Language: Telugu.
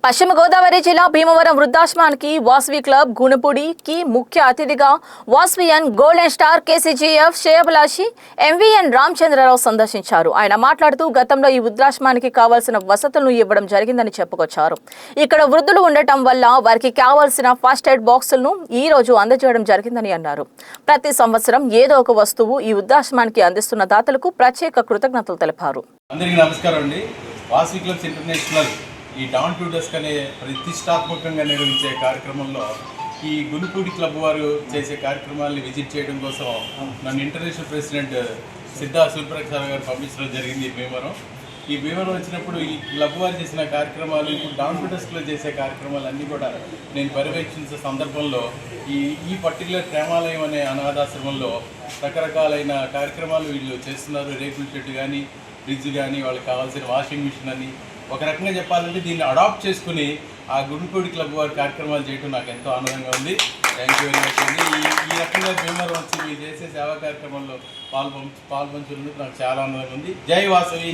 పశ్చిమ గోదావరి జిల్లా భీమవరం వృద్ధాశ్రమానికి వాసవి క్లబ్ గుణపూడికి ముఖ్య అతిథిగా వాసవియన్ గోల్డెన్ స్టార్ కేసీజీఎఫ్ శ్రేయభిలాషి ఎంవీఎన్ రామచంద్రరావు సందర్శించారు. ఆయన మాట్లాడుతూ గతంలో ఈ వృద్ధాశ్రమానికి కావాల్సిన వసతులను ఇవ్వడం జరిగిందని చెప్పుకొచ్చారు. ఇక్కడ వృద్ధులు ఉండటం వల్ల వారికి కావాల్సిన ఫస్ట్ ఎయిడ్ బాక్సులను ఈ రోజు అందజేయడం జరిగిందని అన్నారు. ప్రతి సంవత్సరం ఏదో ఒక వస్తువు ఈ వృద్ధాశ్రమానికి అందిస్తున్న దాతలకు ప్రత్యేక కృతజ్ఞతలు తెలిపారు. అందరికీ నమస్కారం అండి. వాసవి క్లబ్స్ ఇంటర్నేషనల్ ఈ డాన్ టు డస్క్ అనే ప్రతిష్టాత్మకంగా నిర్వహించే కార్యక్రమంలో ఈ గునుపూడి క్లబ్ వారు చేసే కార్యక్రమాల్ని విజిట్ చేయడం కోసం నన్ను ఇంటర్నేషనల్ ప్రెసిడెంట్ సిద్ధా సూర్యప్రకాశ్ గారు పంపించడం జరిగింది భీమవరం. ఈ భీమవరం వచ్చినప్పుడు ఈ క్లబ్ వారు చేసిన కార్యక్రమాలు, ఇప్పుడు డాన్ టు డస్క్లో చేసే కార్యక్రమాలు అన్నీ కూడా నేను పర్యవేక్షించే సందర్భంలో ఈ పర్టికులర్ ప్రేమాలయం అనే అనాథాశ్రమంలో రకరకాలైన కార్యక్రమాలు వీళ్ళు చేస్తున్నారు. రేకుల షెడ్ కానీ, ఫ్రిడ్జ్ కానీ, వాళ్ళకి కావాల్సిన వాషింగ్ మిషన్ అని, ఒక రకంగా చెప్పాలంటే దీన్ని అడాప్ట్ చేసుకుని ఆ గుంపూడి క్లబ్ వారి కార్యక్రమాలు చేయడం నాకు ఎంతో ఆనందంగా ఉంది. థ్యాంక్ యూ వెరీ మచ్ అండి. ఈ రకంగా భీమవరం వచ్చి మీరు చేసే సేవా కార్యక్రమంలో పాల్పంచున్నందుకు నాకు చాలా ఆనందంగా ఉంది. జై వాసవి.